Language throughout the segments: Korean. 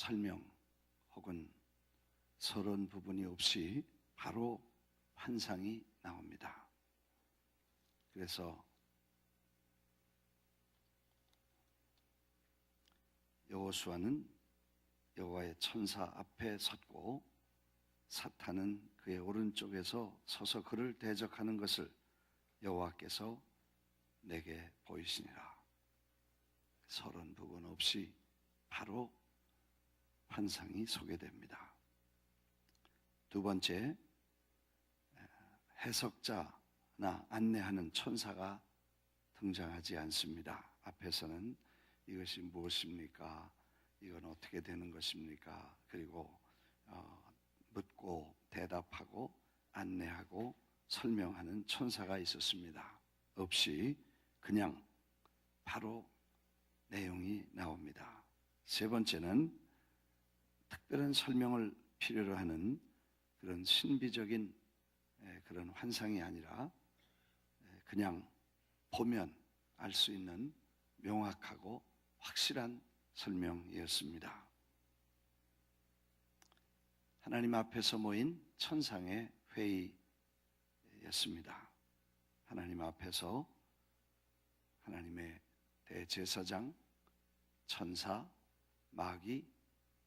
설명 혹은 서론 부분이 없이 바로 환상이 나옵니다. 그래서 여호수아는 여호와의 천사 앞에 섰고 사탄은 그의 오른쪽에서 서서 그를 대적하는 것을 여호와께서 내게 보이시니라. 서론 부분 없이 바로 환상이 소개됩니다. 두 번째, 해석자나 안내하는 천사가 등장하지 않습니다. 앞에서는 이것이 무엇입니까? 이건 어떻게 되는 것입니까? 그리고 묻고 대답하고 안내하고 설명하는 천사가 있었습니다. 없이 그냥 바로 내용이 나옵니다. 세 번째는 특별한 설명을 필요로 하는 그런 신비적인 그런 환상이 아니라 그냥 보면 알 수 있는 명확하고 확실한 설명이었습니다. 하나님 앞에서 모인 천상의 회의였습니다. 하나님 앞에서 하나님의 대제사장, 천사, 마귀,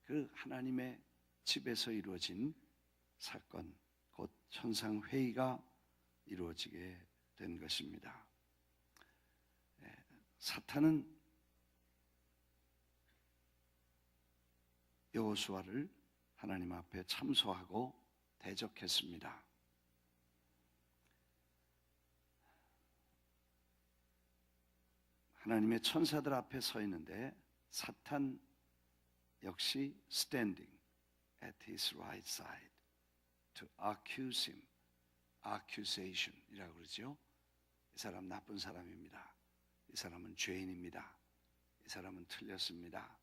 그 하나님의 집에서 이루어진 사건, 곧 천상회의가 이루어지게 된 것입니다. 사탄은 여호수아를 하나님 앞에 참소하고 대적했습니다. 하나님의 천사들 앞에 서 있는데 사탄 역시 standing at his right side to accuse him. accusation이라고 그러죠. 이 사람 나쁜 사람입니다. 이 사람은 죄인입니다. 이 사람은 틀렸습니다.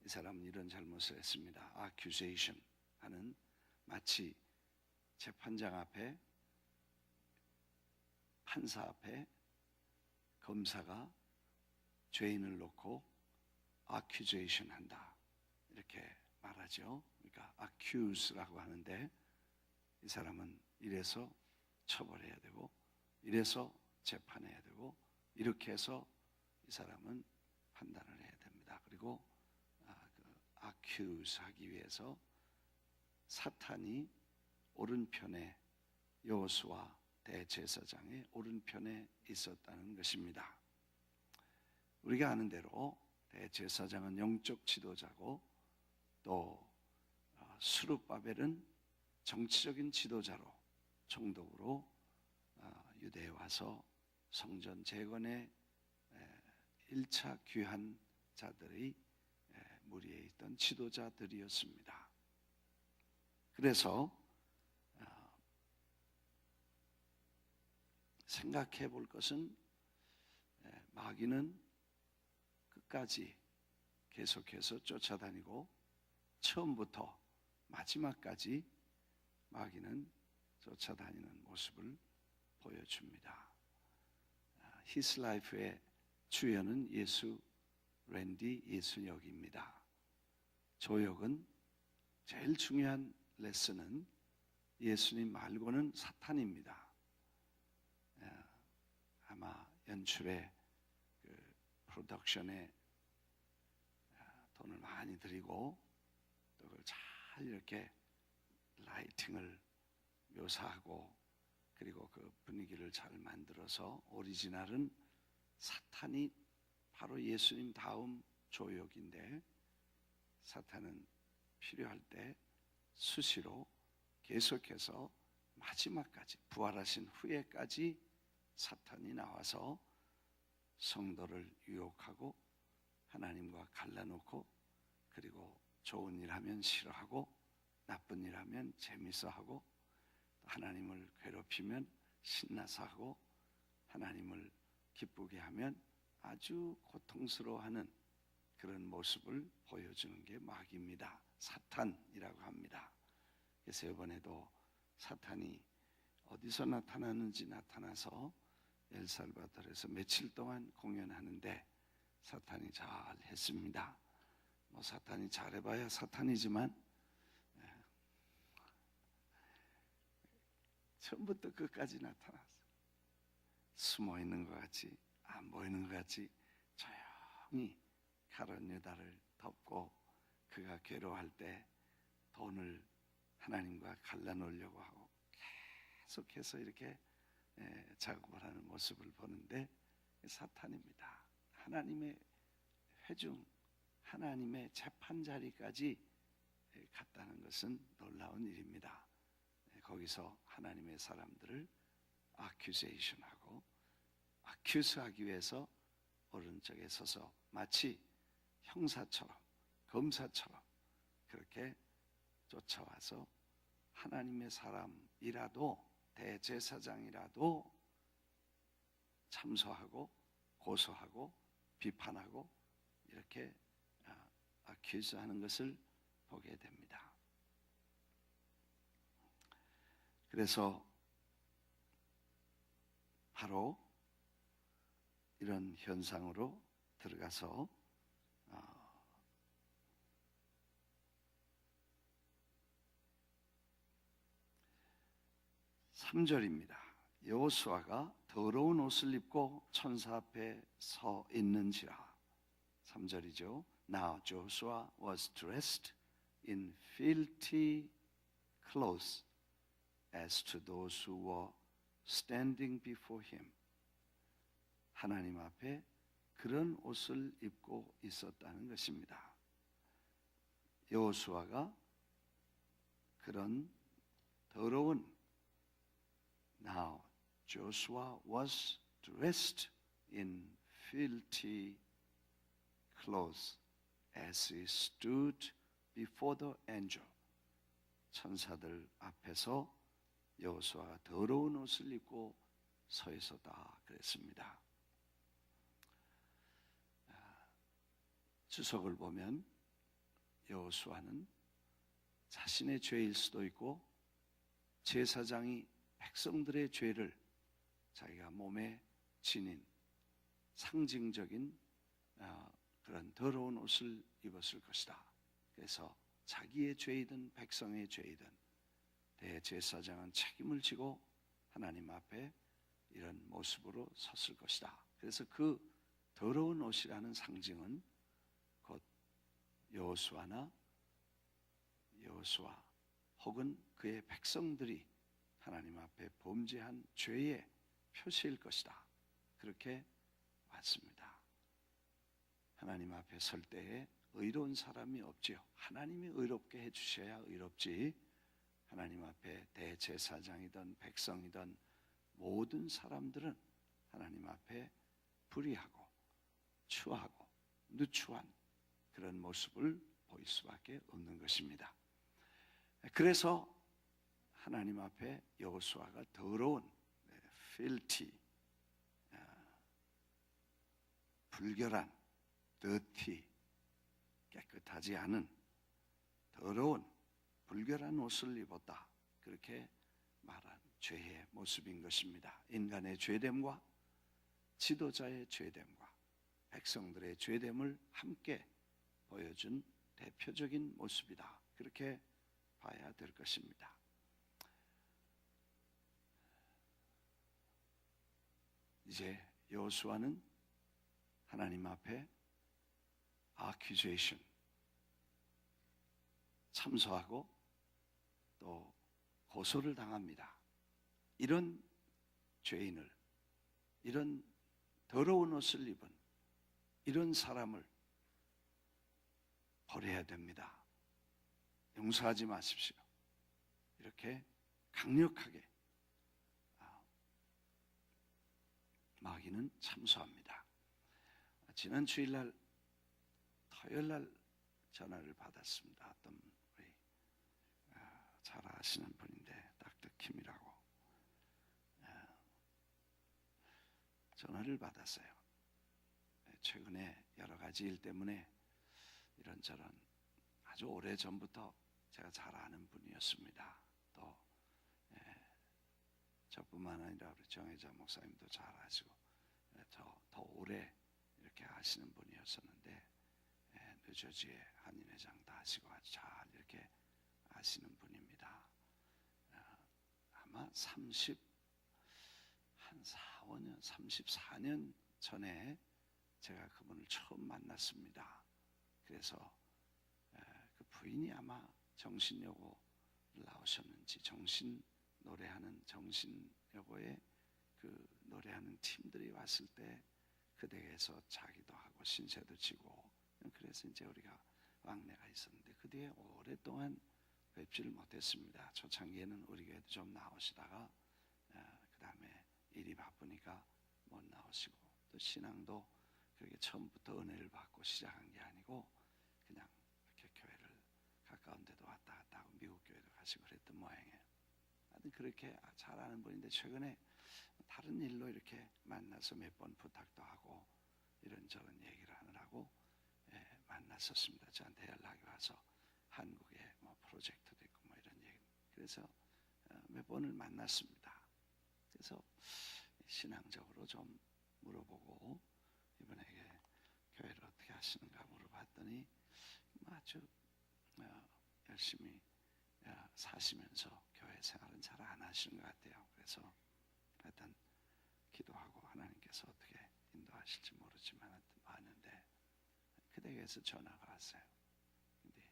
이 사람은 이런 잘못을 했습니다. accusation 하는, 마치 재판장 앞에, 판사 앞에 검사가 죄인을 놓고 accusation 한다, 이렇게 말하죠. 그러니까 accuse라고 하는데 이 사람은 이래서 처벌해야 되고 이래서 재판해야 되고 이렇게 해서 이 사람은 판단을 해야 됩니다. 그리고 accuse 하기 위해서 사탄이 오른편에, 여호수아 대제사장의 오른편에 있었다는 것입니다. 우리가 아는 대로 대제사장은 영적 지도자고 또 스룹바벨은 정치적인 지도자로, 총독으로 유대에 와서 성전 재건의 1차 귀한 자들의 무리에 있던 지도자들이었습니다. 그래서 생각해 볼 것은 마귀는 끝까지 계속해서 쫓아다니고 처음부터 마지막까지 마귀는 쫓아다니는 모습을 보여줍니다. His Life의 주연은 랜디 예수역입니다. 조역은 제일 중요한 레슨은 예수님 말고는 사탄입니다. 아마 연출에 프로덕션에 돈을 많이 들이고 또 그걸 잘 이렇게 라이팅을 묘사하고 그리고 그 분위기를 잘 만들어서 오리지널은 사탄이 바로 예수님 다음 조역인데 사탄은 필요할 때 수시로 계속해서 마지막까지 부활하신 후에까지 사탄이 나와서 성도를 유혹하고 하나님과 갈라놓고 그리고 좋은 일 하면 싫어하고 나쁜 일 하면 재밌어하고 하나님을 괴롭히면 신나서 하고 하나님을 기쁘게 하면 아주 고통스러워하는 그런 모습을 보여주는 게 마귀입니다. 사탄이라고 합니다. 그래서 이번에도 사탄이 어디서 나타나는지 나타나서 엘살바도르에서 며칠 동안 공연하는데 사탄이 잘 했습니다. 뭐 사탄이 잘해봐야 사탄이지만 처음부터 끝까지 나타났어. 숨어 있는 것 같이, 안 보이는 것 같이 조용히 가룟 유다를 덮고, 그가 괴로워할 때 돈을 하나님과 갈라놓으려고 하고 계속해서 이렇게 작업을 하는 모습을 보는데, 사탄입니다. 하나님의 회중, 하나님의 재판 자리까지 갔다는 것은 놀라운 일입니다. 거기서 하나님의 사람들을 accusation하고, accuse하기 위해서 오른쪽에 서서 마치 형사처럼, 검사처럼 그렇게 쫓아와서 하나님의 사람이라도, 대제사장이라도 참소하고 고소하고 비판하고 이렇게 accuse하는 것을 보게 됩니다. 그래서 바로 이런 현상으로 들어가서 3절입니다. 여호수아가 더러운 옷을 입고 천사 앞에 서 있는지라. 3절이죠. Now Joshua was dressed in filthy clothes as to those who were standing before him. 하나님 앞에 그런 옷을 입고 있었다는 것입니다. 여호수아가 그런 더러운, Now Joshua was dressed in filthy clothes as he stood before the angel. 천사들 앞에서 여호수아가 더러운 옷을 입고 서 있었다 그랬습니다. 주석을 보면 여호수아는 자신의 죄일 수도 있고, 제사장이 백성들의 죄를 자기가 몸에 지닌 상징적인 그런 더러운 옷을 입었을 것이다. 그래서 자기의 죄이든 백성의 죄이든 대제사장은 책임을 지고 하나님 앞에 이런 모습으로 섰을 것이다. 그래서 그 더러운 옷이라는 상징은 곧 여호수아 혹은 그의 백성들이 하나님 앞에 범죄한 죄의 표시일 것이다. 그렇게 왔습니다. 하나님 앞에 설 때에 의로운 사람이 없지요. 하나님이 의롭게 해주셔야 의롭지, 하나님 앞에 대제사장이든 백성이든 모든 사람들은 하나님 앞에 불의하고 추하고 누추한 그런 모습을 보일 수밖에 없는 것입니다. 그래서 하나님 앞에 여호수아가 더러운, filthy, 불결한, dirty, 깨끗하지 않은 더러운 불결한 옷을 입었다. 그렇게 말한 죄의 모습인 것입니다. 인간의 죄됨과 지도자의 죄됨과 백성들의 죄됨을 함께 보여준 대표적인 모습이다. 그렇게 봐야 될 것입니다. 이제 여호수아는 하나님 앞에 accusation, 참소하고 또 고소를 당합니다. 이런 죄인을, 이런 더러운 옷을 입은 이런 사람을 버려야 됩니다. 용서하지 마십시오. 이렇게 강력하게 마귀는 참소합니다. 지난 주일날 토요일날 전화를 받았습니다. 어떤 우리 잘 아시는 분인데 닥터 킴이라고 전화를 받았어요. 최근에 여러 가지 일 때문에 이런저런 아주 오래 전부터 제가 잘 아는 분이었습니다. 또 저뿐만 아니라 우리 정혜자 목사님도 잘 아시고 더 오래 이렇게 아시는 분이었었는데 뉴저지의 한인회장 다 하시고 아주 잘 이렇게 아시는 분입니다. 아마 34년 전에 제가 그분을 처음 만났습니다. 그래서 그 부인이 아마 정신여고를 나오셨는지 노래하는 정신여고에 그 노래하는 팀들이 왔을 때 그 댁에서 자기도 하고 신세도 지고 그래서 이제 우리가 왕래가 있었는데 그 뒤에 오랫동안 뵙지를 못했습니다. 초창기에는 우리 교회도 좀 나오시다가 그 다음에 일이 바쁘니까 못 나오시고 또 신앙도 그렇게 처음부터 은혜를 받고 시작한 게 아니고 그냥 이렇게 교회를 가까운 데도 왔다 갔다 하고 미국 교회도 가시고 그랬던 모양이에요. 하여튼 그렇게 잘 아는 분인데 최근에 다른 일로 이렇게 만나서 몇 번 부탁도 하고 이런저런 얘기를 하느라고 만났었습니다. 저한테 연락이 와서 한국에 뭐 프로젝트도 있고 뭐 이런 얘기. 그래서 몇 번을 만났습니다. 그래서 신앙적으로 좀 물어보고 이번에 교회를 어떻게 하시는가 물어봤더니 아주 열심히 사시면서 교회 생활은 잘 안 하시는 것 같아요. 그래서 하여튼 기도하고 하나님께서 어떻게 인도하실지 모르지만 하여튼 많은데 그 댁에서 전화가 왔어요. 근데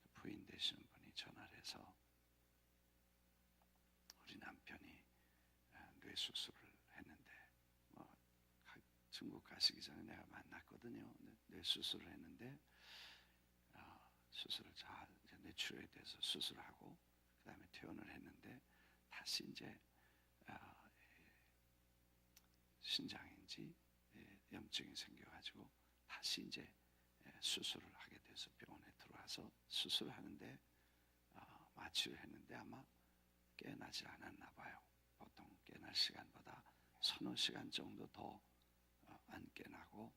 그 부인 되시는 분이 전화를 해서 우리 남편이 뇌 수술을 했는데 뭐 중국 가시기 전에 내가 만났거든요. 뇌 수술을 했는데 수술을 잘 뇌출혈에 대해서 수술하고 그 다음에 퇴원을 했는데 다시 이제 신장인지 염증이 생겨가지고 다시 이제 수술을 하게 돼서 병원에 들어와서 수술하는데 마취를 했는데 아마 깨어나지 않았나 봐요. 보통 깨어날 시간보다 서너 시간 정도 더 안 깨어나고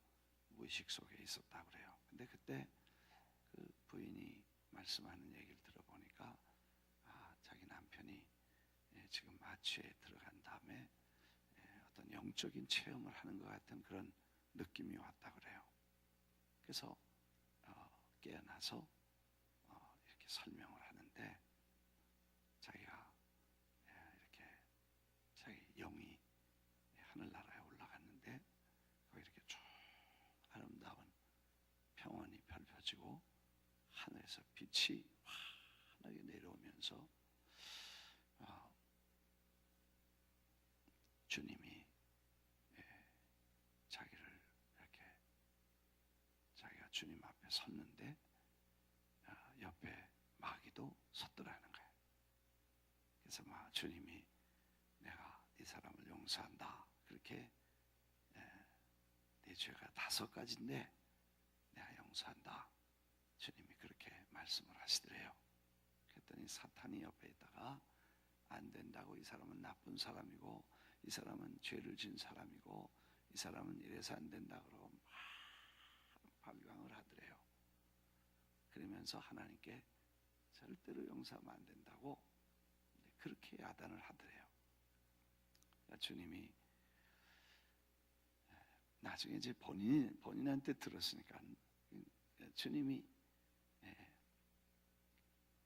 무의식 속에 있었다고 그래요. 근데 그때 그 부인이 말씀하는 얘기를 들어보니까 자기 남편이 지금 마취에 들어간 다음에 어떤 영적인 체험을 하는 것 같은 그런 느낌이 왔다 그래요. 그래서 깨어나서 이렇게 설명을 하는데 자기가 이렇게 자기 영이 하늘나라에 올라갔는데 거기 이렇게 쭉 아름다운 평원이 펼쳐지고 하늘에서 빛이 환하게 내려오면서 주님이 자기를 이렇게 자기가 주님 앞에 섰는데 옆에 마귀도 섰더라는 거예요. 그래서 주님이 내가 이 사람을 용서한다. 그렇게 네 죄가 5가지인데 내가 용서한다. 주님이 그렇게 말씀을 하시더래요. 그랬더니 사탄이 옆에 있다가 안 된다고 이 사람은 나쁜 사람이고 이 사람은 죄를 지은 사람이고 이 사람은 이래서 안 된다 그러고 막 발광을 하더래요. 그러면서 하나님께 절대로 용서하면 안 된다고 그렇게 야단을 하더래요. 주님이 나중에 이제 본인한테 들었으니까 주님이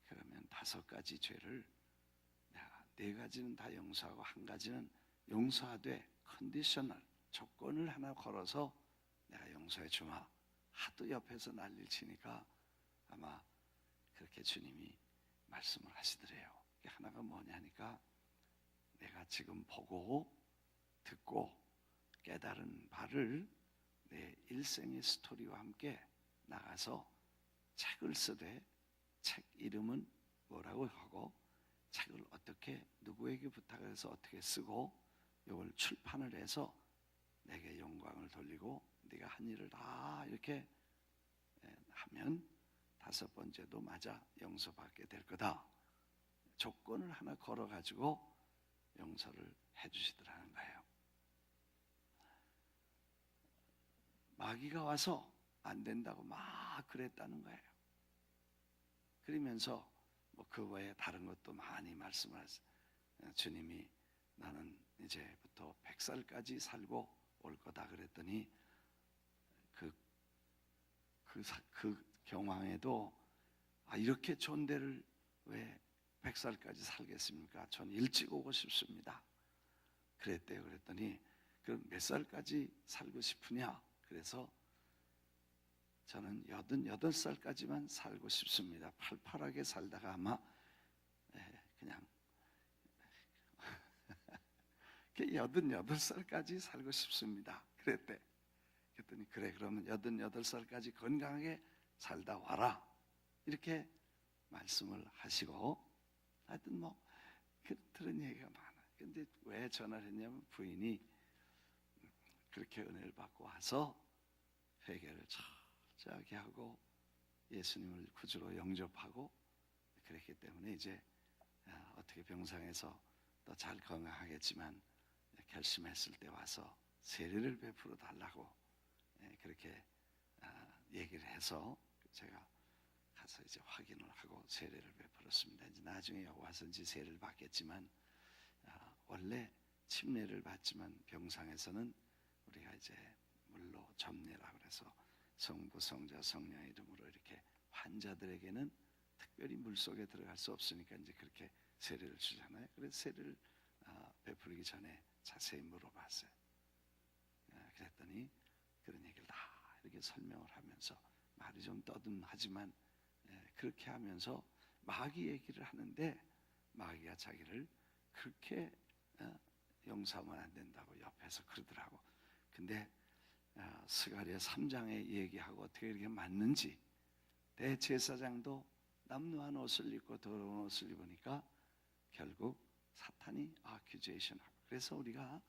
그러면 5가지 죄를 내가 4가지는 다 용서하고 1가지는 용서하되 컨디셔널 조건을 하나 걸어서 내가 용서해 주마. 하도 옆에서 난리를 치니까 아마 그렇게 주님이 말씀을 하시더래요. 이게 하나가 뭐냐니까 내가 지금 보고 듣고 깨달은 바를 내 일생의 스토리와 함께 나가서 책을 쓰되 책 이름은 뭐라고 하고 책을 어떻게 누구에게 부탁해서 어떻게 쓰고 이걸 출판을 해서 내게 영광을 돌리고 네가 한 일을 다 이렇게 하면 5번째도 맞아 용서받게 될 거다. 조건을 하나 걸어가지고 용서를 해주시더라는 거예요. 마귀가 와서 안 된다고 막 그랬다는 거예요. 그러면서 그 외에 다른 것도 많이 말씀을 하세요. 주님이 나는 이제부터 100살까지 살고 올 거다 그랬더니 그 그 경황에도 이렇게 좋은 데를 왜 100살까지 살겠습니까? 전 일찍 오고 싶습니다. 그랬대요. 그랬더니 그럼 몇 살까지 살고 싶으냐? 그래서 저는 88살까지만 살고 싶습니다. 팔팔하게 살다가 아마 그냥 88살까지 살고 싶습니다. 그랬대. 그랬더니 그래, 그러면 88살까지 건강하게 살다 와라, 이렇게 말씀을 하시고, 하여튼 뭐 들은 얘기가 많아요. 근데 왜 전화를 했냐면 부인이 그렇게 은혜를 받고 와서 회개를 철저하게 하고 예수님을 구주로 영접하고 그랬기 때문에 이제 어떻게 병상에서 또 잘 건강하겠지만 결심했을 때 와서 세례를 베풀어 달라고 그렇게 얘기를 해서 제가 가서 이제 확인을 하고 세례를 베풀었습니다. 이제 나중에 와서 이제 세례를 받겠지만 원래 침례를 받지만 병상에서는 우리가 이제 물로 접례라고 그래서 성부, 성자, 성령의 이름으로 이렇게 환자들에게는 특별히 물 속에 들어갈 수 없으니까 이제 그렇게 세례를 주잖아요. 그래서 세례를 베풀기 전에 자세히 물어봤어요. 그랬더니 그런 얘기를 다 이렇게 설명을 하면서 말이 좀 떠듬하지만 그렇게 하면서 마귀 얘기를 하는데 마귀가 자기를 그렇게 용서하면 안 된다고 옆에서 그러더라고. 근데 스가랴 3장에 얘기하고 어떻게 이렇게 맞는지, 대제사장도 남루한 옷을 입고 더러운 옷을 입으니까 결국 사탄이 accusation 하고, 그래서 우리가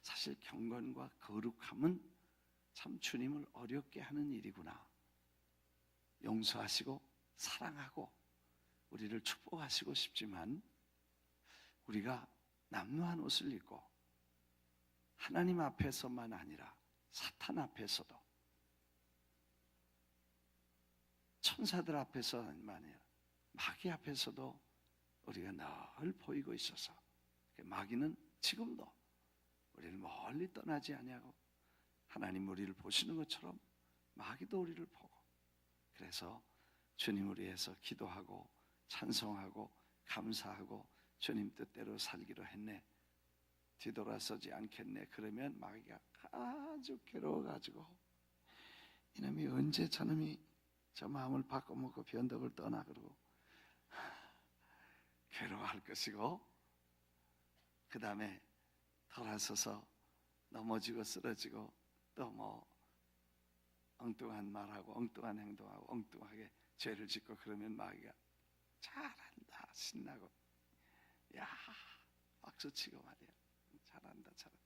사실 경건과 거룩함은 참 주님을 어렵게 하는 일이구나. 용서하시고 사랑하고 우리를 축복하시고 싶지만 우리가 남루한 옷을 입고 하나님 앞에서만 아니라 사탄 앞에서도, 천사들 앞에서만 아니라 마귀 앞에서도 우리가 늘 보이고 있어서 마귀는 지금도 우리를 멀리 떠나지 아니하고 하나님 우리를 보시는 것처럼 마귀도 우리를 보고, 그래서 주님을 위해서 기도하고 찬송하고 감사하고 주님 뜻대로 살기로 했네, 뒤돌아서지 않겠네, 그러면 마귀가 아주 괴로워가지고 이놈이 언제 저놈이 저 마음을 바꿔먹고 변덕을 떠나 그러고 괴로워할 것이고, 그 다음에 돌아서서 넘어지고 쓰러지고 또 뭐 엉뚱한 말하고 엉뚱한 행동하고 엉뚱하게 죄를 짓고 그러면 마귀가 잘한다 신나고 야 박수치고 말이야, 잘한다 잘한다,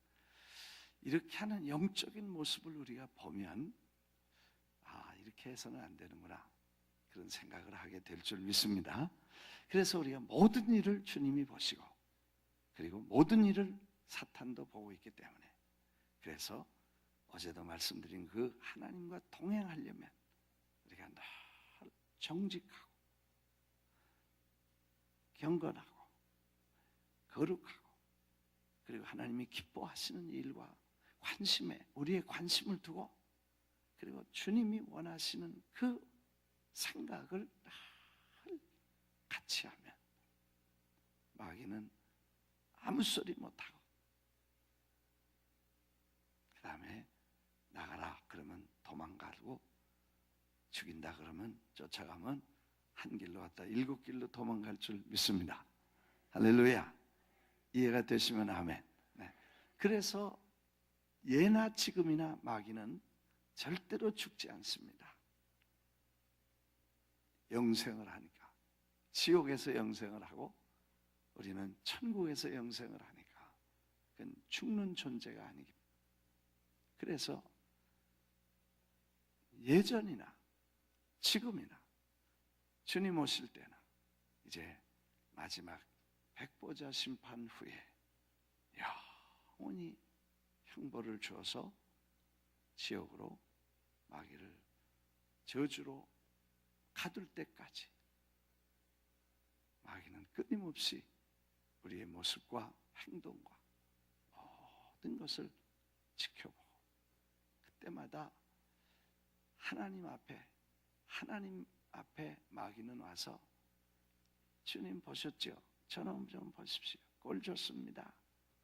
이렇게 하는 영적인 모습을 우리가 보면 이렇게 해서는 안 되는구나, 그런 생각을 하게 될 줄 믿습니다. 그래서 우리가 모든 일을 주님이 보시고 그리고 모든 일을 사탄도 보고 있기 때문에, 그래서 어제도 말씀드린 그 하나님과 동행하려면 우리가 늘 정직하고 경건하고 거룩하고 그리고 하나님이 기뻐하시는 일과 관심에 우리의 관심을 두고 그리고 주님이 원하시는 그 생각을 늘 같이 하면 마귀는 아무 소리 못하고, 그 다음에 나가라 그러면 도망가고, 죽인다 그러면 쫓아가면 한 길로 왔다 7길로 도망갈 줄 믿습니다. 할렐루야. 이해가 되시면 아멘. 네. 그래서 예나 지금이나 마귀는 절대로 죽지 않습니다. 영생을 하니까, 지옥에서 영생을 하고 우리는 천국에서 영생을 하니까 그건 죽는 존재가 아니기. 그래서 예전이나 지금이나 주님 오실 때나 이제 마지막 백보자 심판 후에 영원히 형벌을 주어서 지옥으로 마귀를 저주로 가둘 때까지 마귀는 끊임없이 우리의 모습과 행동과 모든 것을 지켜보고 그때마다 하나님 앞에 하나님 앞에 마귀는 와서 주님 보셨죠? 저놈 좀 보십시오. 꼴 좋습니다.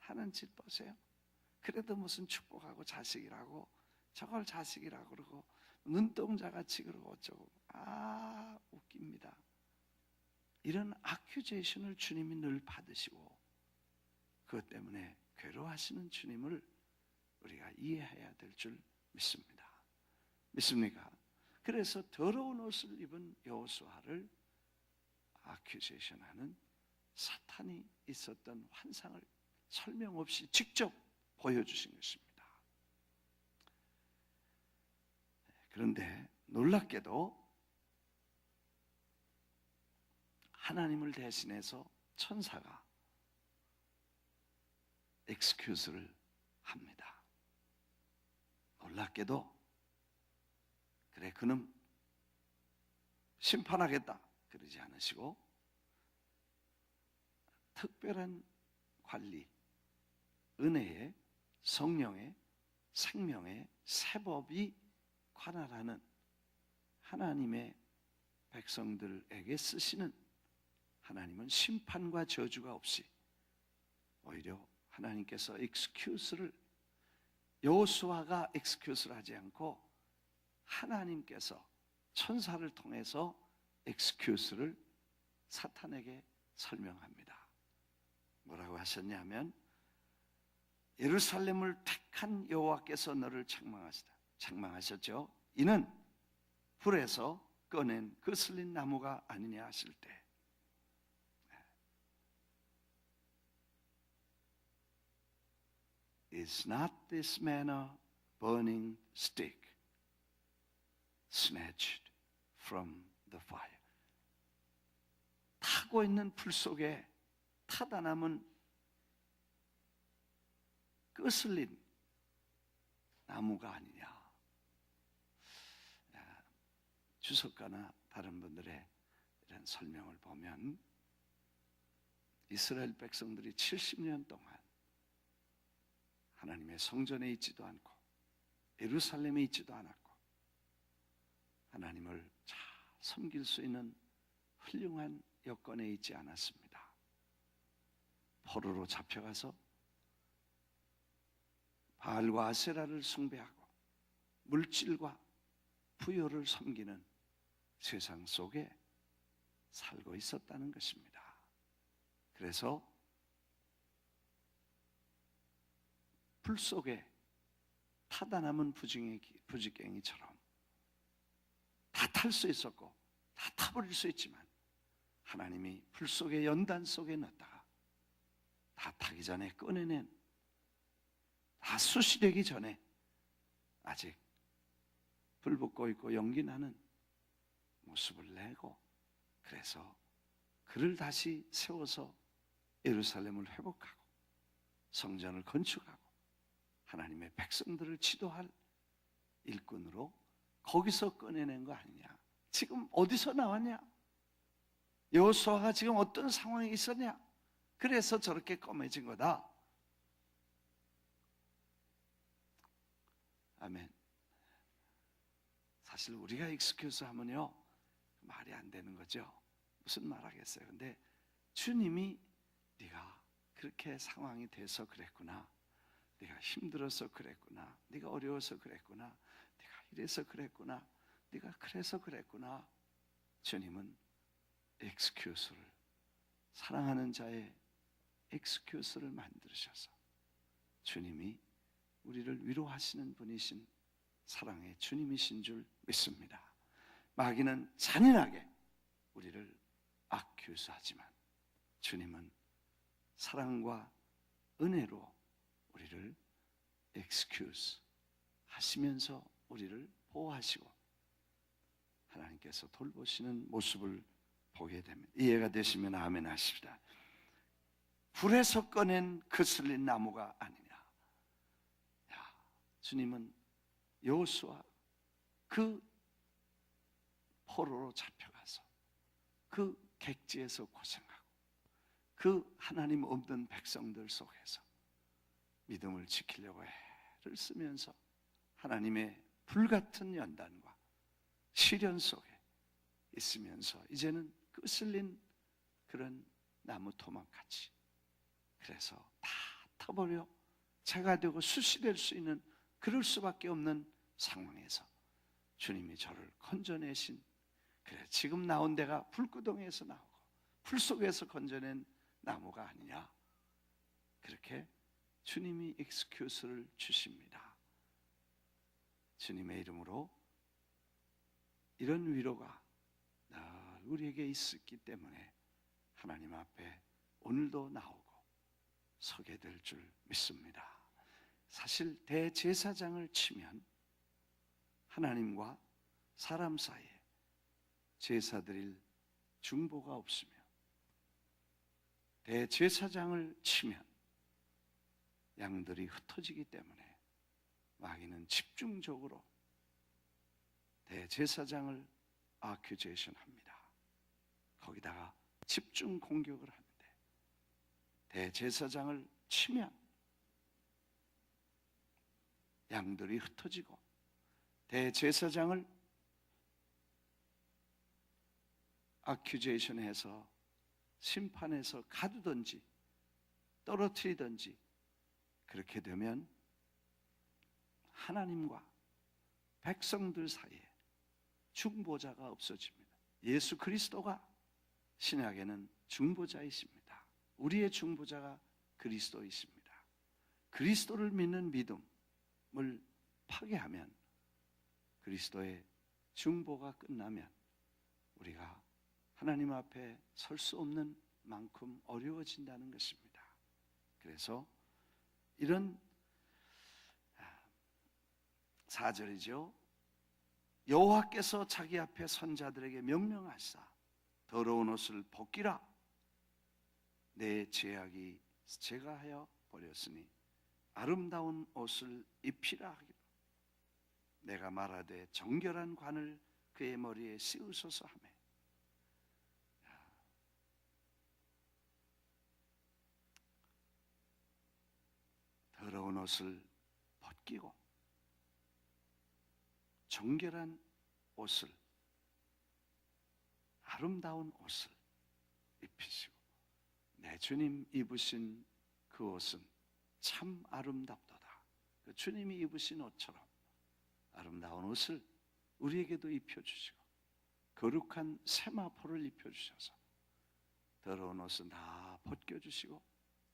하는 짓 보세요. 그래도 무슨 축복하고 자식이라고 저걸 자식이라고 그러고 눈동자같이 그러고 어쩌고 웃깁니다. 이런 아큐제이션을 주님이 늘 받으시고 그것 때문에 괴로워하시는 주님을 우리가 이해해야 될 줄 믿습니다. 믿습니까? 그래서 더러운 옷을 입은 여호수아를 아큐제이션하는 사탄이 있었던 환상을 설명 없이 직접 보여주신 것입니다. 그런데 놀랍게도 하나님을 대신해서 천사가 엑스큐즈를 합니다. 놀랍게도 그래 그는 심판하겠다 그러지 않으시고 특별한 관리, 은혜의, 성령의, 생명의 세법이 관할하는 하나님의 백성들에게 쓰시는 하나님은 심판과 저주가 없이 오히려 하나님께서 엑스큐스를 여호수아가 엑스큐스를 하지 않고 하나님께서 천사를 통해서 엑스큐스를 사탄에게 설명합니다. 뭐라고 하셨냐면 예루살렘을 택한 여호와께서 너를 책망하셨죠. 이는 불에서 꺼낸 거슬린 나무가 아니냐 하실 때 Is not this manna burning stick snatched from the fire? 타고 있는 불 속에 타다 남은 거슬린 나무가 아니냐. 주석가나 다른 분들의 이런 설명을 보면 이스라엘 백성들이 70년 동안 하나님의 성전에 있지도 않고 예루살렘에 있지도 않았고 하나님을 잘 섬길 수 있는 훌륭한 여건에 있지 않았습니다. 포로로 잡혀가서 바알과 아세라를 숭배하고 물질과 부요를 섬기는 세상 속에 살고 있었다는 것입니다. 그래서 불 속에 타다 남은 부지깽이처럼 다 탈 수 있었고 다 타버릴 수 있지만 하나님이 불 속에 연단 속에 넣었다가 다 타기 전에 꺼내낸 다 수시되기 전에 아직 불 붙고 있고 연기 나는 모습을 내고 그래서 그를 다시 세워서 예루살렘을 회복하고 성전을 건축하고 하나님의 백성들을 지도할 일꾼으로 거기서 꺼내낸 거 아니냐. 지금 어디서 나왔냐? 여호수아가 지금 어떤 상황에 있었냐? 그래서 저렇게 검해진 거다. 아멘. 사실 우리가 익스큐스 하면요 말이 안 되는 거죠. 무슨 말 하겠어요. 근데 주님이 네가 그렇게 상황이 돼서 그랬구나, 네가 힘들어서 그랬구나, 네가 어려워서 그랬구나, 네가 이래서 그랬구나, 네가 그래서 그랬구나. 주님은 엑스큐스를, 사랑하는 자의 엑스큐스를 만드셔서 주님이 우리를 위로하시는 분이신 사랑의 주님이신 줄 믿습니다. 마귀는 잔인하게 우리를 아큐스하지만 주님은 사랑과 은혜로 우리를 excuse 하시면서 우리를 보호하시고 하나님께서 돌보시는 모습을 보게 됩니다. 이해가 되시면 아멘 하십시다. 불에서 꺼낸 거슬린 나무가 아니냐. 주님은 여호수아 그 포로로 잡혀가서 그 객지에서 고생하고 그 하나님 없는 백성들 속에서 믿음을 지키려고 애를 쓰면서 하나님의 불같은 연단과 시련 속에 있으면서 이제는 거슬린 그런 나무 토막같이, 그래서 다 타버려 재가 되고 숯이 될 수 있는, 그럴 수밖에 없는 상황에서 주님이 저를 건져내신, 그래 지금 나온 데가 불구덩이에서 나오고 풀 속에서 건져낸 나무가 아니냐, 그렇게 주님이 익스큐스를 주십니다. 주님의 이름으로 이런 위로가 늘 우리에게 있었기 때문에 하나님 앞에 오늘도 나오고 서게 될 줄 믿습니다. 사실 대제사장을 치면 하나님과 사람 사이에 제사 드릴 중보가 없으며, 대제사장을 치면 양들이 흩어지기 때문에 마귀는 집중적으로 대제사장을 아큐제이션 합니다. 거기다가 집중 공격을 하는데, 대제사장을 치면 양들이 흩어지고, 대제사장을 아큐제이션해서 심판해서 가두든지 떨어뜨리든지, 그렇게 되면 하나님과 백성들 사이에 중보자가 없어집니다. 예수 그리스도가 신약에는 중보자이십니다. 우리의 중보자가 그리스도이십니다. 그리스도를 믿는 믿음을 파괴하면, 그리스도의 중보가 끝나면 우리가 하나님 앞에 설 수 없는 만큼 어려워진다는 것입니다. 그래서 이런 4절이죠. 여호와께서 자기 앞에 선자들에게 명령하시사 더러운 옷을 벗기라. 내 죄악이 제가 하여 버렸으니 아름다운 옷을 입히라 하기로, 내가 말하되 정결한 관을 그의 머리에 씌우소서 하매, 더러운 옷을 벗기고 정결한 옷을, 아름다운 옷을 입히시고, 내 주님 입으신 그 옷은 참 아름답도다. 그 주님이 입으신 옷처럼 아름다운 옷을 우리에게도 입혀주시고, 거룩한 세마포를 입혀주셔서 더러운 옷은 다 벗겨주시고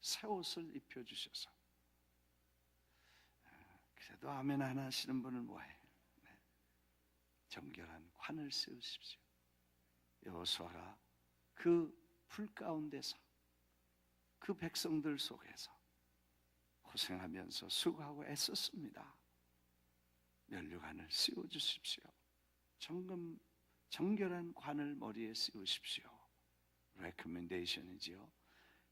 새 옷을 입혀주셔서, 그래도 아멘 안 하시는 분은 뭐해? 네. 정결한 관을 세우십시오. 여호수아가 그 불 가운데서 그 백성들 속에서 고생하면서 수고하고 애썼습니다. 면류관을 씌워주십시오. 정결한 관을 머리에 씌우십시오. 레코멘데이션이지요.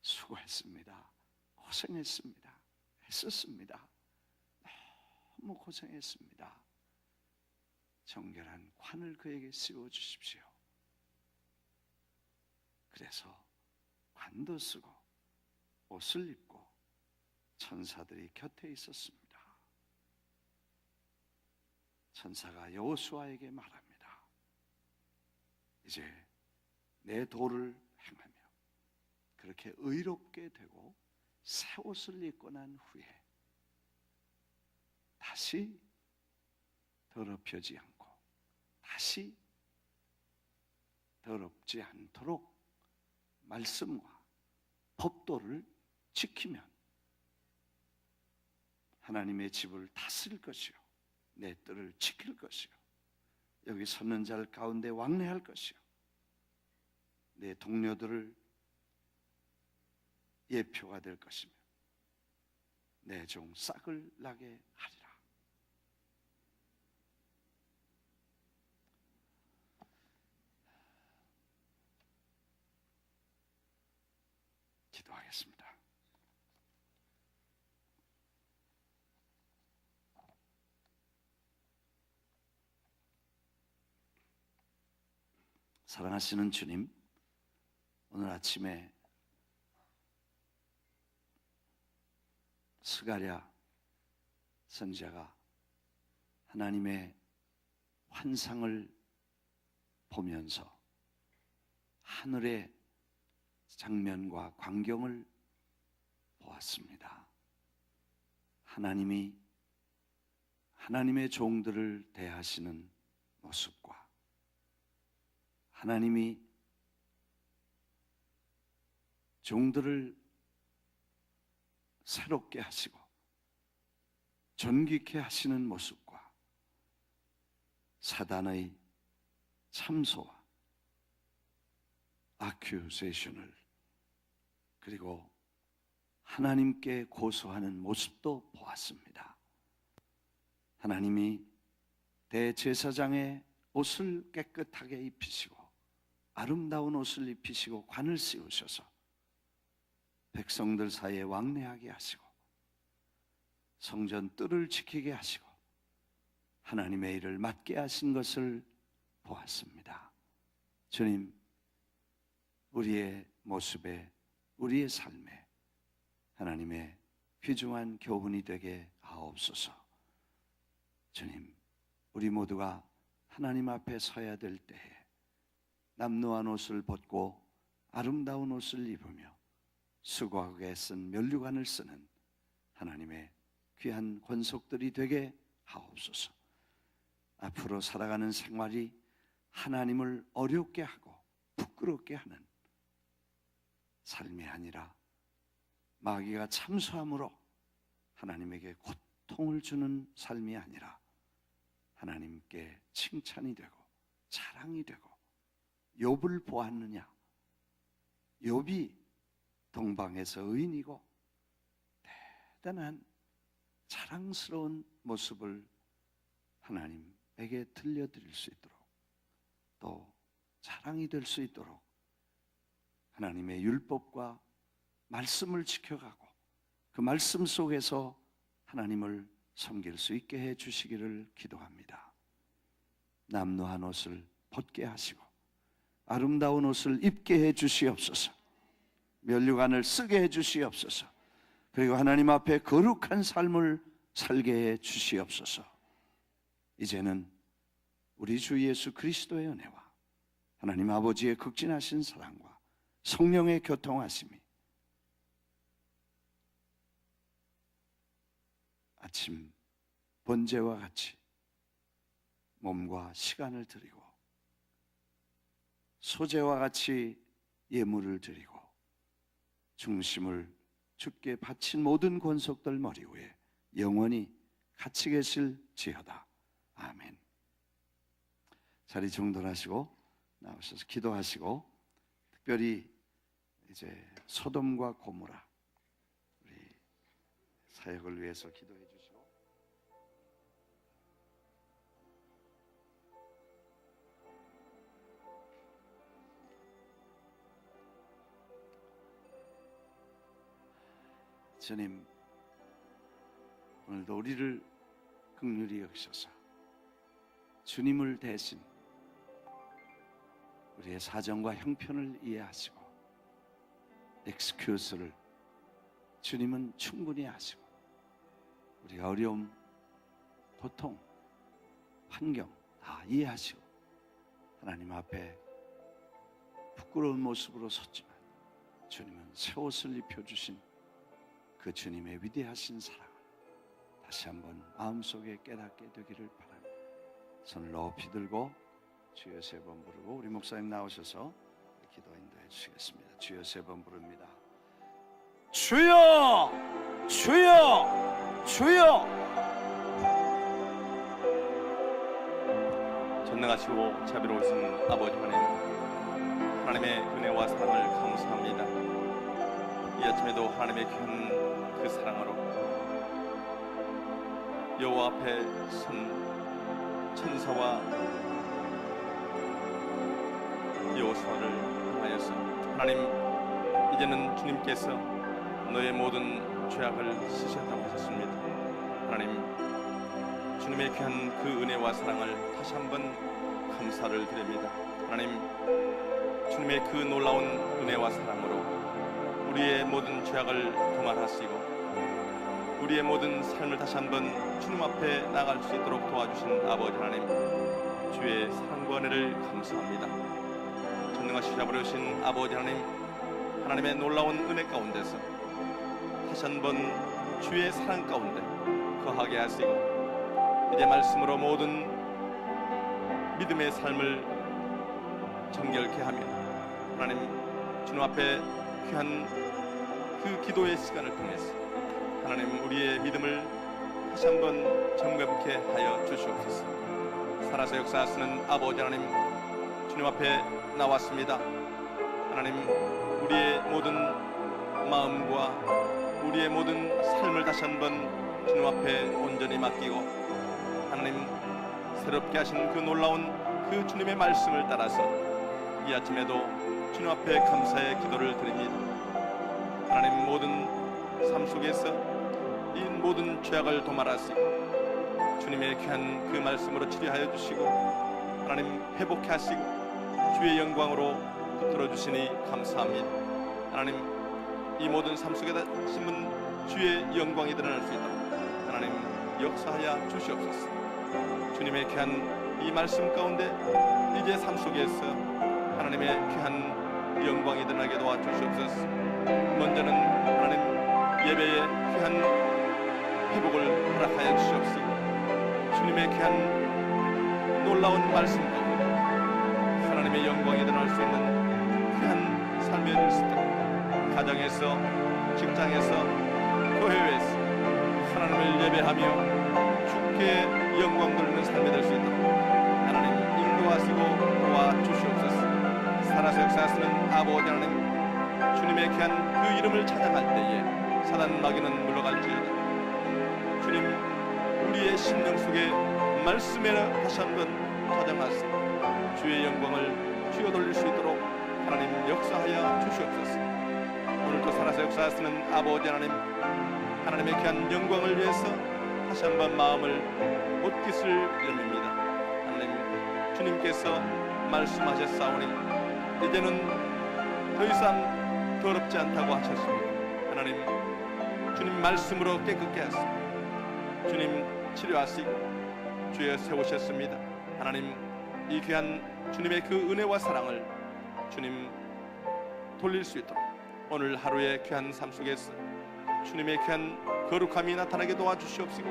수고했습니다. 고생했습니다. 애썼습니다. 너무 고생했습니다. 정결한 관을 그에게 씌워주십시오. 그래서 관도 쓰고 옷을 입고 천사들이 곁에 있었습니다. 천사가 여호수아에게 말합니다. 이제 내 도를 행하며 그렇게 의롭게 되고 새 옷을 입고 난 후에 다시 더럽혀지 않고 다시 더럽지 않도록 말씀과 법도를 지키면 하나님의 집을 다스릴 것이요, 내 뜰을 지킬 것이요, 여기 섰는 자 가운데 왕래할 것이요, 내 동료들을 예표가 될 것이며 내 종 싹을 나게 하리라. 기도하겠습니다. 사랑하시는 주님, 오늘 아침에 스가랴 선지자가 하나님의 환상을 보면서 하늘의 장면과 광경을 보았습니다. 하나님이 하나님의 종들을 대하시는 모습과 하나님이 종들을 새롭게 하시고 존귀케 하시는 모습과 사단의 참소와 accusation을 그리고 하나님께 고소하는 모습도 보았습니다. 하나님이 대제사장의 옷을 깨끗하게 입히시고 아름다운 옷을 입히시고 관을 씌우셔서 백성들 사이에 왕래하게 하시고 성전 뜰을 지키게 하시고 하나님의 일을 맡게 하신 것을 보았습니다. 주님, 우리의 모습에 우리의 삶에 하나님의 귀중한 교훈이 되게 하옵소서. 주님, 우리 모두가 하나님 앞에 서야 될 때에 남루한 옷을 벗고 아름다운 옷을 입으며 수고하게 쓴 면류관을 쓰는 하나님의 귀한 권속들이 되게 하옵소서. 앞으로 살아가는 생활이 하나님을 어렵게 하고 부끄럽게 하는 삶이 아니라 마귀가 참소함으로 하나님에게 고통을 주는 삶이 아니라 하나님께 칭찬이 되고 자랑이 되고 욥을 보았느냐? 욥이 동방에서 의인이고 대단한 자랑스러운 모습을 하나님에게 들려드릴 수 있도록 또 자랑이 될 수 있도록 하나님의 율법과 말씀을 지켜가고 그 말씀 속에서 하나님을 섬길 수 있게 해 주시기를 기도합니다. 남루한 옷을 벗게 하시고 아름다운 옷을 입게 해 주시옵소서. 면류관을 쓰게 해 주시옵소서. 그리고 하나님 앞에 거룩한 삶을 살게 해 주시옵소서. 이제는 우리 주 예수 그리스도의 은혜와 하나님 아버지의 극진하신 사랑과 성령의 교통하심이 아침 번제와 같이 몸과 시간을 드리고 소제와 같이 예물을 드리고 중심을 주께 바친 모든 권속들 머리 위에 영원히 같이 계실지어다. 아멘. 자리 정돈하시고 나오셔서 기도하시고 특별히 이제 소돔과 고모라 우리 사역을 위해서 기도해 주시고 주님, 오늘도 우리를 긍휼히 여기셔서 주님을 대신 우리의 사정과 형편을 이해하시고 엑스큐스를 주님은 충분히 하시고 우리가 어려움, 고통, 환경 다 이해하시고 하나님 앞에 부끄러운 모습으로 섰지만 주님은 새 옷을 입혀주신 그 주님의 위대하신 사랑을 다시 한번 마음속에 깨닫게 되기를 바랍니다. 손을 높이 들고 주여 세 번 부르고 우리 목사님 나오셔서 기도 인도해 주시겠습니다. 주여 세 번 부릅니다. 주여! 주여! 주여! 전능하시고 자비로우신 아버지 하나님의 은혜와 사랑을 감사합니다. 이 아침에도 하나님의 귀한 그 사랑으로 여호와 앞에 선 천사와 여호수아를 향하여서 하나님, 이제는 주님께서 너의 모든 죄악을 씻으셨다고 하셨습니다. 하나님, 주님의 귀한 그 은혜와 사랑을 다시 한번 감사를 드립니다. 하나님, 주님의 그 놀라운 은혜와 사랑으로 우리의 모든 죄악을 도말하시고 우리의 모든 삶을 다시 한번 주님 앞에 나갈 수 있도록 도와주신 아버지 하나님, 주의 사랑과 은혜를 감사합니다. 전능하신 주시아버리신 아버지 하나님, 하나님의 놀라운 은혜 가운데서 다시 한번 주의 사랑 가운데 거하게 하시고 이제 말씀으로 모든 믿음의 삶을 정결케 하며 하나님 주님 앞에 귀한 그 기도의 시간을 통해서 하나님 우리의 믿음을 다시 한번 점검케 하여 주시옵소서. 살아서 역사하시는 아버지 하나님, 주님 앞에 나왔습니다. 하나님 우리의 모든 마음과 우리의 모든 삶을 다시 한번 주님 앞에 온전히 맡기고 하나님 새롭게 하신 그 놀라운 그 주님의 말씀을 따라서 이 아침에도 주님 앞에 감사의 기도를 드립니다. 하나님 모든 삶 속에서 이 모든 죄악을 도말하시고 주님의 귀한 그 말씀으로 치료하여 주시고 하나님 회복해 하시고 주의 영광으로 붙들어 주시니 감사합니다. 하나님 이 모든 삶 속에다 심은 주의 영광이 드러날 수 있도록 하나님 역사하여 주시옵소서. 주님의 귀한 이 말씀 가운데 이제 삶 속에서 하나님의 귀한 영광이 드러나게 도와주시옵소서. 먼저는 하나님 예배의 귀한 회복을 허락하여 주시옵시고 주님의 귀한 놀라운 말씀 가운데 하나님의 영광이 드러날 수 있는 귀한 삶이 될 수 있도록 가정에서, 직장에서, 교회에서 하나님을 예배하며 주께 영광 돌리는 삶이 될 수 있도록 하나님 인도하시고 도와주시옵소서. 살아서 역사하시는 아버지 하나님, 주님의 귀한 그 이름을 찬양할 때에 사단 마귀는 물러갈지어다. 주님 우리의 심령 속에 말씀에 다시 한번 찾아가시고 주의 영광을 주여 돌릴 수 있도록 하나님 역사하여 주시옵소서. 오늘도 살아서 역사하시는 아버지 하나님, 하나님의 귀한 영광을 위해서 다시 한번 마음을 옷깃을 열립니다. 하나님 주님께서 말씀하셨사오니 이제는 더 이상 더럽지 않다고 하셨습니다. 하나님 주님 말씀으로 깨끗게 하시고 주님 치료하시고 주여 세우셨습니다. 하나님 이 귀한 주님의 그 은혜와 사랑을 주님 돌릴 수 있도록 오늘 하루의 귀한 삶 속에서 주님의 귀한 거룩함이 나타나게 도와주시옵시고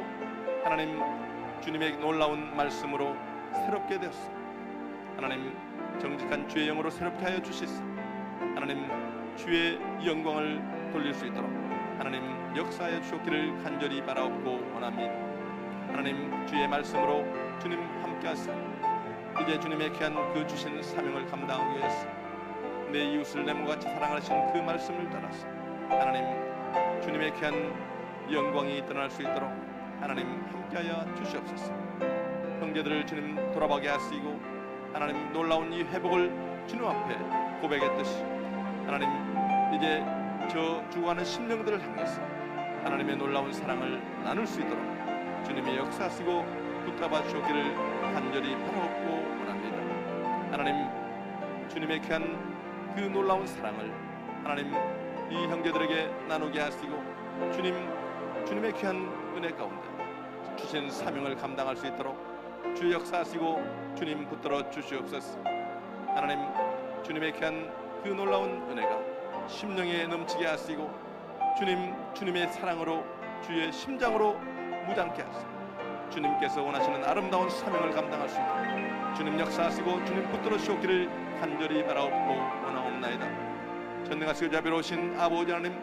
하나님 주님의 놀라운 말씀으로 새롭게 되었소. 하나님 정직한 주의 영으로 새롭게 하여 주시소. 하나님 주의 영광을 돌릴 수 있도록 하나님 역사하여 주옵기를 간절히 바라옵고 원합니다. 하나님 주의 말씀으로 주님 함께 하시고 이제 주님의 귀한 그 주신 사명을 감당하기 위해서 내 이웃을 내 몸같이 사랑하신 그 말씀을 따라서 하나님 주님의 귀한 영광이 드러날 수 있도록 하나님 함께하여 주시옵소서. 형제들을 주님 돌아보게 하시고 하나님 놀라운 이 회복을 주님 앞에 고백했듯이 하나님 이제 저 죽어가는 심령들을 향해서 하나님의 놀라운 사랑을 나눌 수 있도록 주님이 역사하시고 붙잡아 주시기를 간절히 바라옵고 원합니다. 하나님 주님의 귀한 그 놀라운 사랑을 하나님 이 형제들에게 나누게 하시고 주님의 귀한 은혜 가운데 주신 사명을 감당할 수 있도록 주 역사하시고 주님 붙들어 주시옵소서. 하나님 주님의 귀한 그 놀라운 은혜가 심령에 넘치게 하시고 주님의 사랑으로 주의 심장으로 무장케 하시고 주님께서 원하시는 아름다운 사명을 감당할 수 있도록 주님 역사하시고 주님 붙들어 주시기를 간절히 바라옵고 원하옵나이다. 전능하시고 자비로우신 아버지 하나님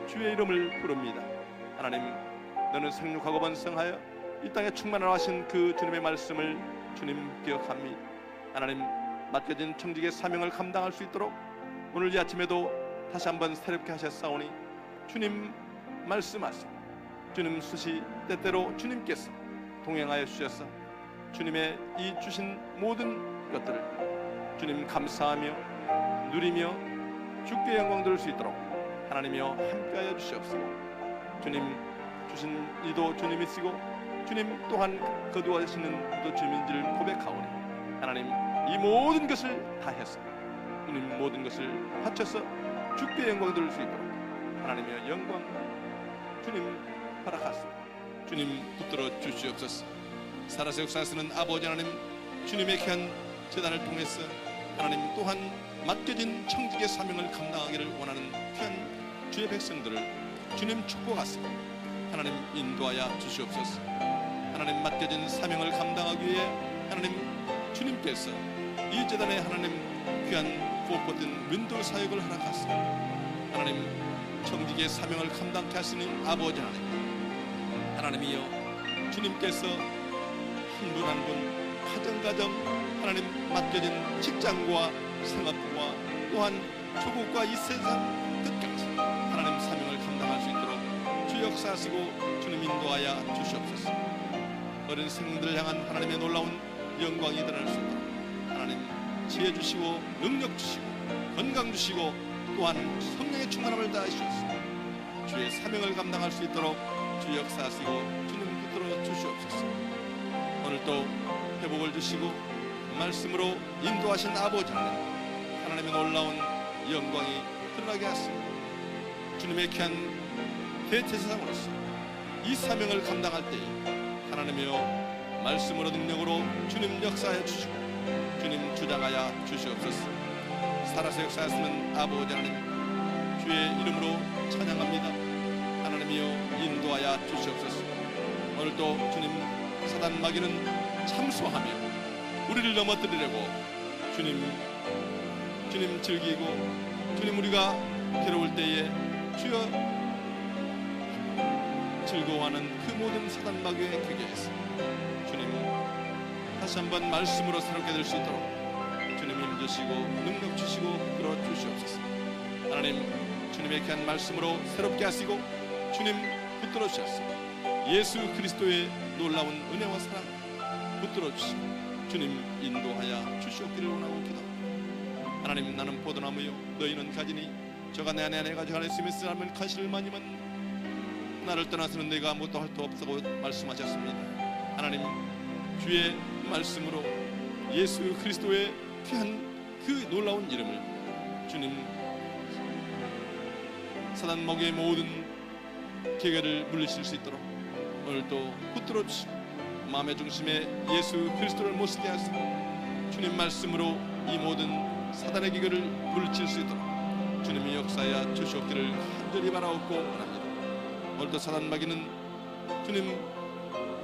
주의 이름을 부릅니다. 하나님 너는 생육하고 번성하여 이 땅에 충만하라 하신 그 주님의 말씀을 주님 기억합니다. 하나님 맡겨진 청직의 사명을 감당할 수 있도록 오늘 이 아침에도 다시 한번 새롭게 하셨사오니 주님 말씀하시고 주님 수시 때때로 주님께서 동행하여 주셔서 주님의 이 주신 모든 것들을 주님 감사하며 누리며 주께 영광 돌릴 수 있도록 하나님이여 함께하여 주시옵시고 주님 주신 이도 주님이시고 주님 또한 거두어지시는 이도 주님인지를 고백하오니 하나님 이 모든 것을 다해서 주님 모든 것을 바쳐서 주께 영광 돌릴 수 있도록 하나님이여 영광 주님 허락하시고 주님 붙들어 주시옵소서. 살아서 역사하시는 아버지 하나님 주님의 귀한 제단을 통해서 하나님 또한 맡겨진 청직의 사명을 감당하기를 원하는 귀한 주의 백성들을 주님 축복하시고 하나님 인도하여 주시옵소서. 하나님 맡겨진 사명을 감당하기 위해 하나님 주님께서 이 재단에 하나님 귀한 부어포든 윈도 사역을 허락하시고 하나님 청직의 사명을 감당케 하시는 아버지 하나님이여 주님께서 한 분 한 분 가정 하나님 맡겨진 직장과 생업과 또한 조국과 이 세상 끝까지 하나님 사명을 감당할 수 있도록 주 역사하시고 주님 인도하여 주시옵소서. 어린 생명들을 향한 하나님의 놀라운 영광이 드러날 수 있도록 하나님 지혜 주시고 능력 주시고 건강 주시고 또한 성령의 충만함을 다하시옵소서. 주의 사명을 감당할 수 있도록 주 역사하시고 주님 붙들어 주시옵소서. 오늘도 회복을 주시고 말씀으로 인도하신 아버지 하나님의 놀라운 영광이 드러나게 하시고 주님의 귀한 대제사장으로서 이 사명을 감당할 때에 하나님이여 말씀으로 능력으로 주님 역사하여 주시고 주님 주장하여 주시옵소서. 살아서 역사하시는 아버지 하나님 주의 이름으로 찬양합니다. 하나님이여 인도하여 주시옵소서. 오늘도 주님 사단 마귀는 참소하며 우리를 넘어뜨리려고 주님 즐기고 주님 우리가 괴로울 때에 주여 즐거워하는 그 모든 사단 마귀의 궤계에서 주님 다시 한번 말씀으로 새롭게 될 수 있도록 주님 힘주시고 능력 주시고 끌어 주시옵소서. 하나님 주님의 귀한 말씀으로 새롭게 하시고 주님 붙들어 주셨습니다. 예수 그리스도의 놀라운 은혜와 사랑 붙들어 주시고 주님 인도하여 주시옵기를 원하고 기도합니다. 하나님 나는 포도나무요 너희는 가지니 저가 내 안에 내가 저 안에 있으면 쓰라면 가시를 많이만 나를 떠나서는 내가 아무것도 할 수 없다고 말씀하셨습니다. 하나님 주의 말씀으로 예수 그리스도의 귀한 그 놀라운 이름을 주님 사단 마귀의 모든 계계를 물리칠 수 있도록 오늘도 붙들어 주시고 마음의 중심에 예수 그리스도를 모시게 하시고 주님 말씀으로 이 모든 사단의 계계를 물리칠 수 있도록 주님이 역사하여 주시옵기를 간절히 바라옵고 원합니다. 오늘도 사단 마귀는 주님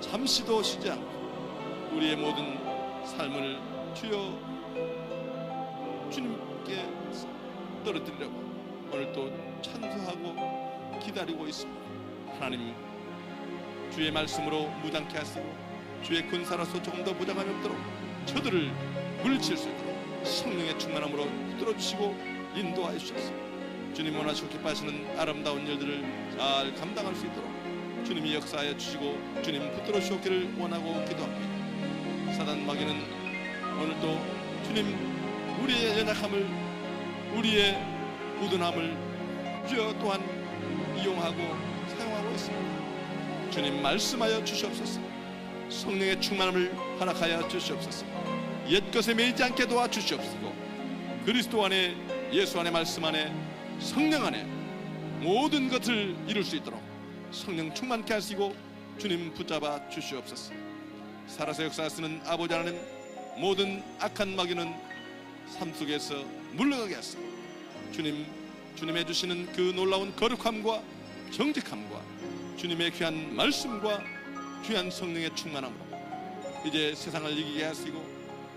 잠시도 쉬지 않고 우리의 모든 삶을 주여 주님께 떨어뜨리려고 오늘도 찬수하고 기다리고 있습니다. 하나님 주의 말씀으로 무장케 하시고 주의 군사로서 조금 더 무장함이 없도록 저들을 물리칠 수 있도록 성령의 충만함으로 붙들어주시고 인도하여 주셔서 주님 원하시고 기뻐하시는 아름다운 일들을 잘 감당할 수 있도록 주님이 역사하여 주시고 주님 붙들어 주시기를 원하고 기도합니다. 사단 마귀는 오늘도 주님 우리의 연약함을 우리의 우둔함을 주여 또한 이용하고 사용하고 있습니다. 주님 말씀하여 주시옵소서. 성령의 충만함을 허락하여 주시옵소서. 옛것에 매이지 않게 도와주시옵소서. 그리스도 안에 예수 안에 말씀 안에 성령 안에 모든 것을 이룰 수 있도록 성령 충만케 하시고 주님 붙잡아 주시옵소서. 살아서 역사하시는 아버지 하나님 모든 악한 마귀는 삶 속에서 물러가게 하시고 주님의 주시는 그 놀라운 거룩함과 정직함과 주님의 귀한 말씀과 귀한 성령의 충만함으로 이제 세상을 이기게 하시고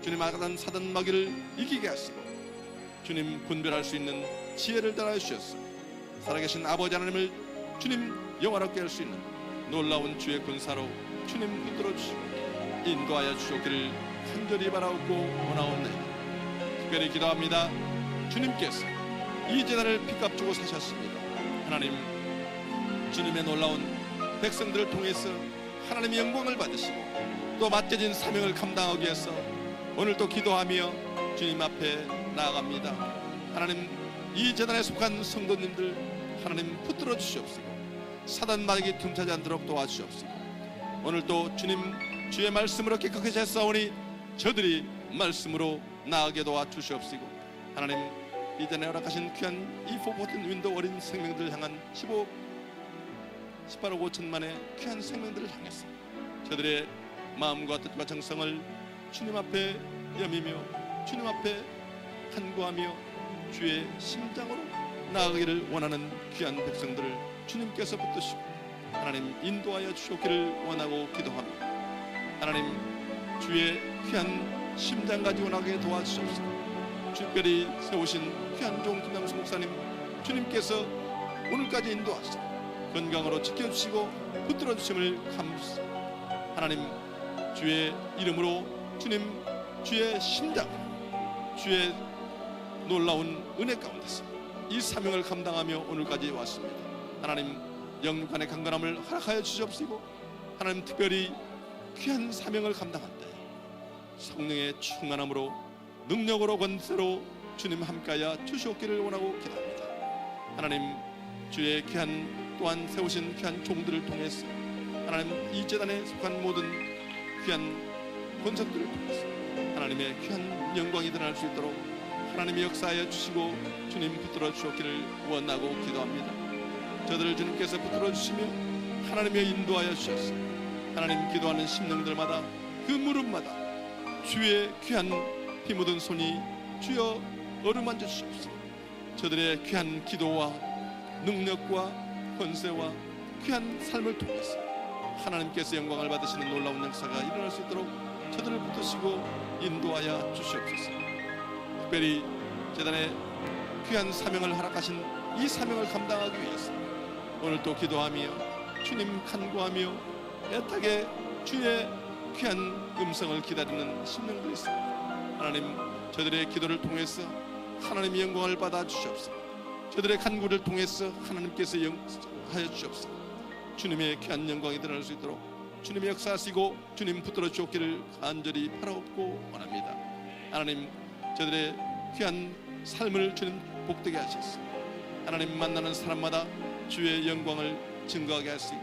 주님 악한 사단 마귀를 이기게 하시고 주님 분별할 수 있는 지혜를 달아 주셨소. 살아계신 아버지 하나님을 주님 영화롭게 할 수 있는 놀라운 주의 군사로 주님 붙들어 주시고 인도하여 주시기를 간절히 바라옵고 원하옵나이다. 특별히 기도합니다. 주님께서 이 재단을 피값 주고 사셨습니다. 하나님 주님의 놀라운 백성들을 통해서 하나님의 영광을 받으시고 또 맡겨진 사명을 감당하기 위해서 오늘 또 기도하며 주님 앞에 나아갑니다. 하나님 이 재단에 속한 성도님들 하나님 붙들어 주시옵시고 사단 마귀 틈타지 않도록 도와주시옵시고 오늘 또 주님 주의 말씀으로 깨끗하게 했사오니 저들이 말씀으로 나아가게 도와주시옵시고 하나님 이전에 허락하신 귀한 이 포포튼 윈도 어린 생명들을 향한 18억 5천만의 귀한 생명들을 향해서 저들의 마음과 뜻과 정성을 주님 앞에 여미며 주님 앞에 간구하며 주의 심장으로 나아가기를 원하는 귀한 백성들을 주님께서 붙드시고 하나님 인도하여 주셨기를 원하고 기도합니다. 하나님 주의 귀한 심장 가지고 나가게 도와주시옵소서. 특별히 세우신 귀한 종 김남수 목사님 주님께서 오늘까지 인도하시고 건강으로 지켜주시고 붙들어 주심을 감사합니다. 하나님 주의 이름으로 주님 주의 심장 주의 놀라운 은혜 가운데서 이 사명을 감당하며 오늘까지 왔습니다. 하나님 영육간의 강건함을 허락하여 주시옵시고 하나님 특별히 귀한 사명을 감당한다 성령의 충만함으로 능력으로 권세로 주님 함께하여 주시옵기를 원하고 기도합니다. 하나님 주의 귀한 또한 세우신 귀한 종들을 통해서 하나님 이 재단에 속한 모든 귀한 권석들을 통해서 하나님의 귀한 영광이 드러날 수 있도록 하나님의 역사하여 주시고 주님 붙들어 주옵기를 원하고 기도합니다. 저들을 주님께서 붙들어 주시며 하나님의 인도하여 주셔서 하나님 기도하는 심령들마다 그 무릎마다 주의 귀한 피 묻은 손이 주여 어루만져 주시옵소서. 저들의 귀한 기도와 능력과 권세와 귀한 삶을 통해서 하나님께서 영광을 받으시는 놀라운 역사가 일어날 수 있도록 저들을 붙드시고 인도하여 주시옵소서. 특별히 재단에 귀한 사명을 허락하신 이 사명을 감당하기 위해서 오늘 또 기도하며 주님 간구하며 애타게 주의 귀한 음성을 기다리는 심령들이 있습니다. 하나님 저들의 기도를 통해서 하나님의 영광을 받아 주시옵소서. 저들의 간구를 통해서 하나님께서 영하여 주시옵소서. 주님의 귀한 영광이 드러날 수 있도록 주님의 역사하시고 주님 붙들어 주옵기를 간절히 바라옵고 원합니다. 하나님 저들의 귀한 삶을 주님 복되게 하셨습니다. 하나님 만나는 사람마다 주의 영광을 증거하게 하시고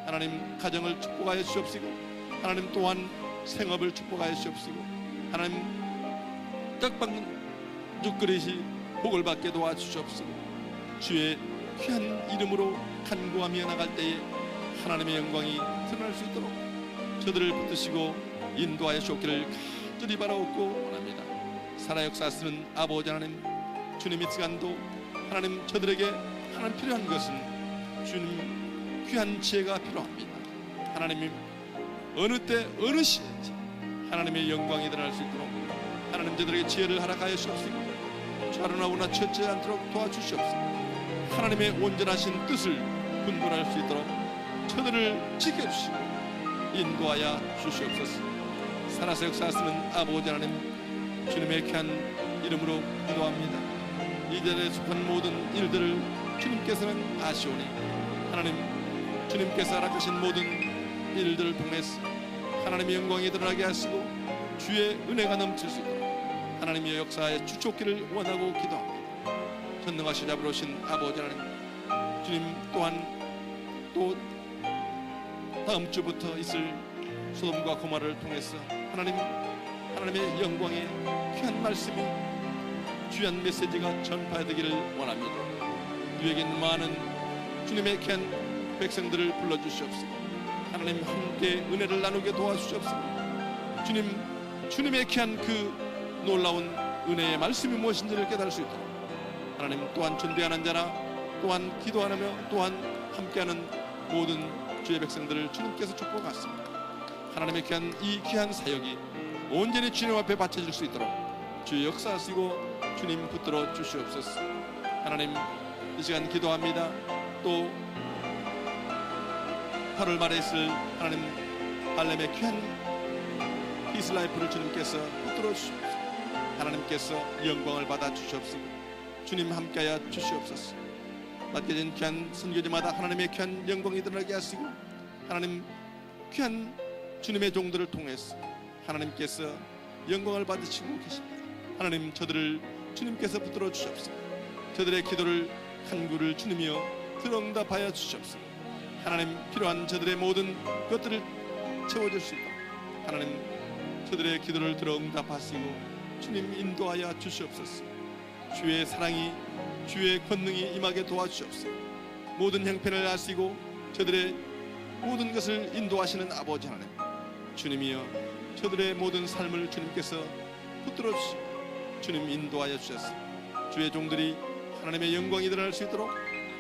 하나님 가정을 축복하여 주옵시고 하나님 또한 생업을 축복하여 주옵시고 하나님 떡방죽 그릇이 복을 받게 도와주시옵시고 주의 귀한 이름으로 간구하며 나갈 때에 하나님의 영광이 드러날 수 있도록 저들을 붙드시고 인도하여 주옵기를 간절히 바라옵고 원합니다. 살아 역사하시는 아버지 하나님 주님 이 시간도 하나님 저들에게 하나님 필요한 것은 주님 귀한 지혜가 필요합니다. 하나님 어느 때 어느 시에인지 하나님의 영광이 드러날 수 있도록 하나님 저들에게 지혜를 허락하여 주옵시고 좌로나 우나 처치지 않도록 도와주시옵소서. 하나님의 온전하신 뜻을 분별할 수 있도록 저들을 지켜주시고 인도하여 주시옵소서. 살아서 역사하시는 아버지 하나님 주님의 귀한 이름으로 기도합니다. 이전에 속한 모든 일들을 주님께서는 아시오니 하나님 주님께서 허락하신 모든 일들을 통해서 하나님의 영광이 드러나게 하시고 주의 은혜가 넘칠 수 있도록 하나님의 역사에 주촉기를 원하고 기도합니다. 전능하신 자비로우신 아버지 하나님 주님 또한 또 다음 주부터 있을 소돔과 고모라를 통해서 하나님의 영광의 귀한 말씀이 귀한 메시지가 전파되기를 원합니다. 우리에게 있는 많은 주님의 귀한 백성들을 불러주시옵소서. 하나님 함께 은혜를 나누게 도와주시옵소서. 주님의 귀한 그 놀라운 은혜의 말씀이 무엇인지를 깨달을 수 있도록 하나님 또한 준비하는 자나 또한 기도하며 또한 함께하는 모든 주의 백성들을 주님께서 축복하십니다. 하나님의 이 귀한 사역이 온전히 주님 앞에 바쳐질 수 있도록 주의 역사하시고 주님 붙들어 주시옵소서. 하나님 이 시간 기도합니다. 또 8월 말에 있을 하나님 발렘의 귀한 히스라이프를 주님께서 붙들어 주시옵소서. 하나님께서 영광을 받아 주시옵시고 주님 함께하여 주시옵소서. 맡겨진 귀한 선교지마다 하나님의 귀한 영광이 드러나게 하시고 하나님 귀한 주님의 종들을 통해서 하나님께서 영광을 받으시고 계십니다. 하나님 저들을 주님께서 붙들어 주시옵소서. 저들의 기도를 간구를 주님이여 들응답하여 주시옵소서. 하나님 필요한 저들의 모든 것들을 채워줄 수 있도록 하나님 저들의 기도를 들응답하시고 주님 인도하여 주시옵소서. 주의 사랑이 주의 권능이 임하게 도와주시옵소서. 모든 형편을 아시고 저들의 모든 것을 인도하시는 아버지 하나님 주님이여 저들의 모든 삶을 주님께서 붙들어 주시고 주님 인도하여 주셨습니다. 주의 종들이 하나님의 영광이 드러날 수 있도록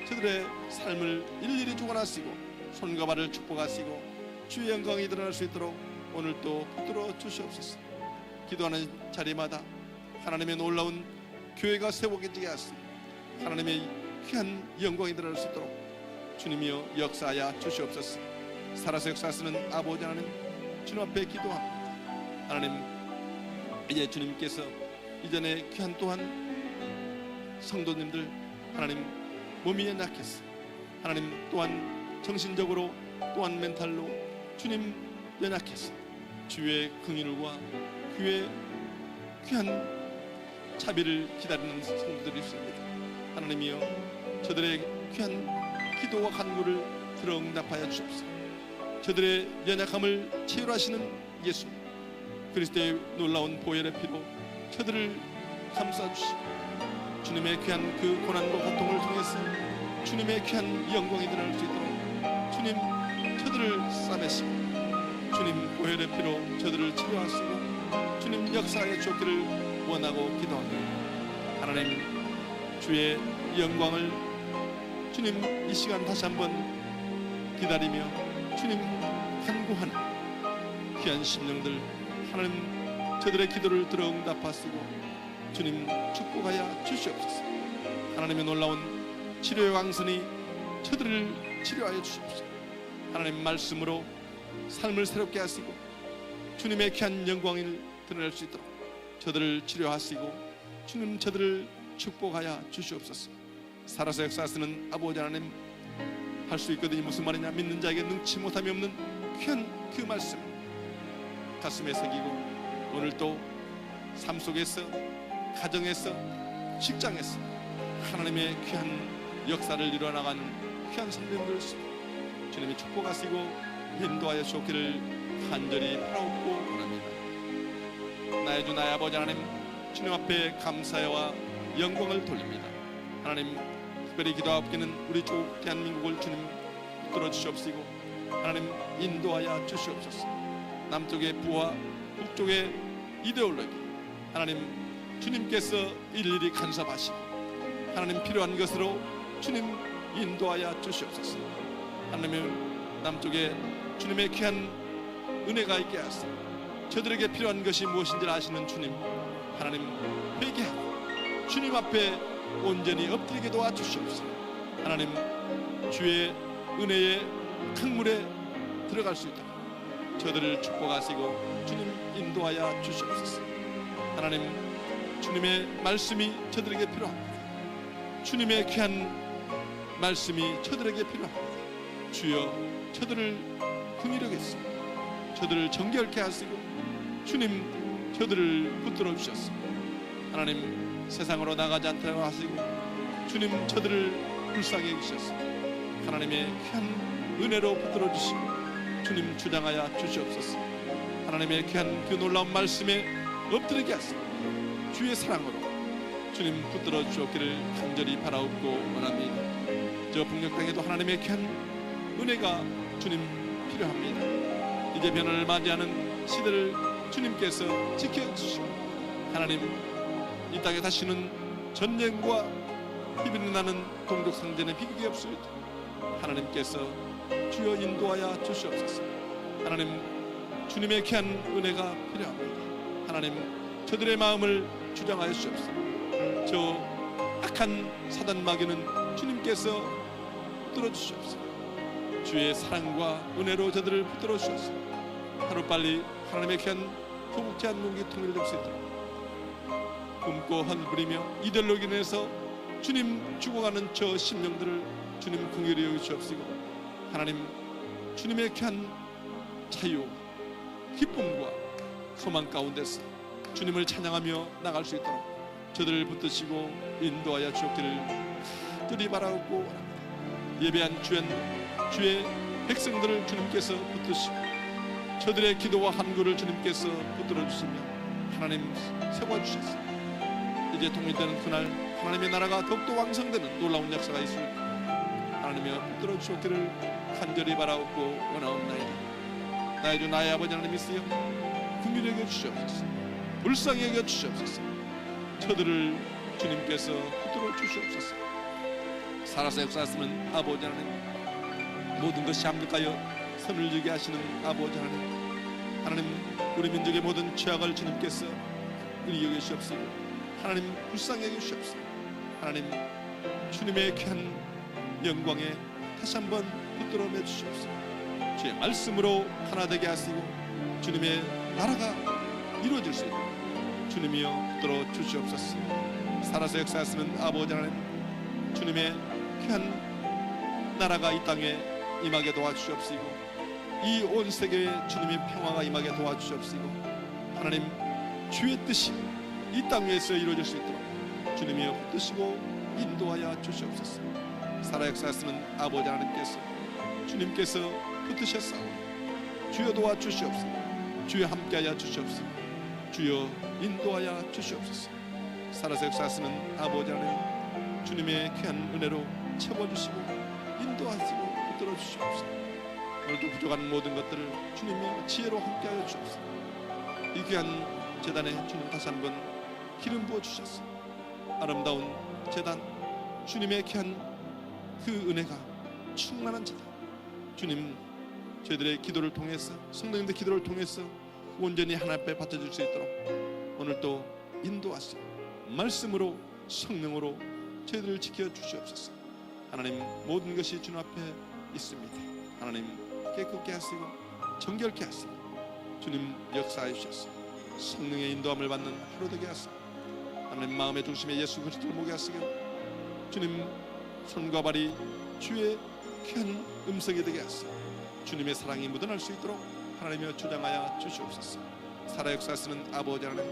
저들의 삶을 일일이 주관하시고 손과 발을 축복하시고 주의 영광이 드러날 수 있도록 오늘도 붙들어 주시옵소서. 기도하는 자리마다 하나님의 놀라운 교회가 세워지게 하시고 하나님의 귀한 영광이 드러날 수 있도록 주님이여 역사하여 주시옵소서. 살아서 역사하시는 아버지 하나님, 주님 앞에 기도합니다. 하나님, 이제 주님께서 이전에 귀한 또한 성도님들 하나님 몸이 연약했어. 하나님 또한 정신적으로 또한 멘탈로 주님 연약했어. 주의 긍휼과 그의 귀한 자비를 기다리는 성도들이 있습니다. 하나님이여 저들의 귀한 기도와 간구를 들어 응답하여 주옵소서. 저들의 연약함을 치유하시는 예수 그리스도의 놀라운 보혈의 피로 저들을 감싸주시고 주님의 귀한 그 고난과 고통을 통해서 주님의 귀한 영광이 드러날 수 있도록 주님 저들을 싸매시고 주님 보혈의 피로 저들을 치료하시고 주님 역사에 주옵기를 원하고 기도합니다. 하나님 주의 영광을 주님 이 시간 다시 한번 기다리며 주님 간구하는 귀한 심령들 하나님 저들의 기도를 들어 응답하시고 주님 축복하여 주시옵소서. 하나님의 놀라운 치료의 왕선이 저들을 치료하여 주시옵소서. 하나님 말씀으로 삶을 새롭게 하시고 주님의 귀한 영광을 드러낼 수 있도록 저들을 치료하시고 주님 저들을 축복하여 주시옵소서. 살아서 역사하시는 아버지 하나님, 할 수 있거든요. 무슨 말이냐, 믿는 자에게 능치 못함이 없는 귀한 그 말씀 가슴에 새기고 오늘도 삶 속에서 가정에서 직장에서 하나님의 귀한 역사를 이루어나가는 귀한 성도님들 주님이 축복하시고 인도하여 주옵기를 간절히 바라옵고 원합니다. 나의 주 나의 아버지 하나님, 주님 앞에 감사와 영광을 돌립니다. 하나님 특별히 기도하옵기는 우리 주 대한민국을 주님 붙들어 주시옵시고 하나님 인도하여 주시옵소서. 남쪽의 부와 북쪽의 이데올로기 하나님 주님께서 일일이 간섭하시고 하나님 필요한 것으로 주님 인도하여 주시옵소서. 하나님 남쪽에 주님의 귀한 은혜가 있게 하시고 저들에게 필요한 것이 무엇인지 아시는 주님, 하나님 회개하고 주님 앞에 온전히 엎드리게 도와주시옵소서. 하나님 주의 은혜의 강물에 들어갈 수 있도록 저들을 축복하시고 주님 인도하여 주시옵소서. 하나님 주님의 말씀이 저들에게 필요합니다. 주님의 귀한 말씀이 저들에게 필요합니다. 주여 저들을 긍휼히 여기시고 저들을 정결케 하시고 주님 저들을 붙들어 주셨습니다. 하나님 세상으로 나가지 않도록 하시고 주님 저들을 불쌍히 여기셨습니다. 하나님의 귀한 은혜로 붙들어 주시고 주님 주장하여 주시옵소서. 하나님의 귀한 그 놀라운 말씀에 엎드리게 하시고 주의 사랑으로 주님 붙들어 주옵기를 간절히 바라옵고 원합니다. 저 북녘 땅에도 하나님의 귀한 은혜가 주님 필요합니다. 이제 변화를 맞이하는 시대를 주님께서 지켜주시고 하나님 이 땅에 다시는 전쟁과 희비는 나는 동족 상전의 비극이 없을 때 하나님께서 주여 인도하여 주시옵소서. 하나님 주님의 귀한 은혜가 필요합니다. 하나님 저들의 마음을 주장하여 주시옵소서. 저 악한 사단 마귀는 주님께서 붙들어 주시옵소서. 주의 사랑과 은혜로 저들을 붙들어 주시옵소서. 하루빨리 하나님의 귀한 조국 제한민국이 통일될 수 있도록 굶고 헌부리며 이데올로기에 의해서 주님 죽어가는 저 심령들을 주님 긍휼히 여기시옵시고 하나님 주님의 귀한 자유 기쁨과 소망 가운데서 주님을 찬양하며 나갈 수 있도록 저들을 붙드시고 인도하여 주옵기를 간절히 바라옵고 원합니다. 예배한 주의 백성들을 주님께서 붙드시고 저들의 기도와 한구를 주님께서 붙들어 주시며 하나님 세워주셨습니다. 이제 통일되는 그날 하나님의 나라가 더욱더 왕성되는 놀라운 역사가 있을 하나님의 붙들어 주옵기를 간절히 바라옵고 원하옵나이다. 나의 주 나의 아버지 하나님 있으여 긍휼히 여겨 주시옵소서. 불쌍히 여겨 주시옵소서. 저들을 주님께서 붙들어 주시옵소서. 살아서 역사하시는 아버지 하나님, 모든 것이 합력하여 선을 주게 하시는 아버지 하나님, 하나님 우리 민족의 모든 죄악을 주님께서 의리 여기시옵시고 하나님 불쌍히 여기시옵시고 하나님 주님의 귀한 영광에 다시 한번 붙들어 매주시옵소서. 주의 말씀으로 하나 되게 하시고 주님의 나라가 이루어질 수 있도록 주님이여 붙들어 주시옵소서. 살아서 역사하시는 아버지 하나님, 주님의 귀한 나라가 이 땅에 임하게 도와주시옵시고 이 온 세계에 주님의 평화가 임하게 도와주시옵시고 하나님 주의 뜻이 이 땅 위에서 이루어질 수 있도록 주님이여 붙드시고 인도하여 주시옵소서. 살아 역사하시는 아버지 하나님께서 주님께서 붙드셨사오 주여 도와주시옵소서. 주여 함께하여 주시옵소서. 주여 인도하여 주시옵소서. 살아서 역사하시는 아버지 하나님, 주님의 귀한 은혜로 채워주시고 인도하시고 붙들어 주시옵소서. 오늘도 부족한 모든 것들을 주님이 지혜로 함께하여 주옵소서. 이 귀한 제단에 주님 다시 한번 기름 부어 주셨소. 아름다운 제단, 주님의 귀한 그 은혜가 충만한 제단, 주님 저희들의 기도를 통해서 성도님들 기도를 통해서 온전히 하나님 앞에 바쳐줄 수 있도록 오늘도 인도하시고 말씀으로 성령으로 저희들을 지켜 주시옵소서. 하나님 모든 것이 주님 앞에 있습니다. 하나님 깨끗게 하시고 정결케 하시고 주님 역사해 주셔서 성령의 인도함을 받는 하루 되게 하시고 하나님 마음의 중심에 예수 그리스도를 모게 하시고 주님 손과 발이 주의 귀한 음성이 되게 하시고 주님의 사랑이 묻어날 수 있도록 하나님이여 주장하여 주시옵소서. 살아 역사하시는 아버지 하나님,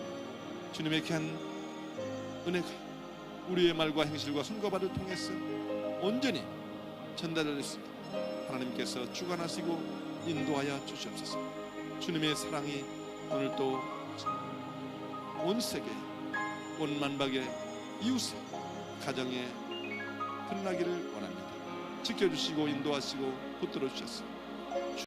주님의 귀한 은혜가 우리의 말과 행실과 손과 발을 통해서 온전히 전달되었습니다. 하나님께서 주관하시고 인도하여 주시옵소서. 주님의 사랑이 오늘도 온 세계 온 만박의 이웃의 가정에 드러나기를 원합니다. 지켜주시고 인도하시고 붙들어 주셨습니다.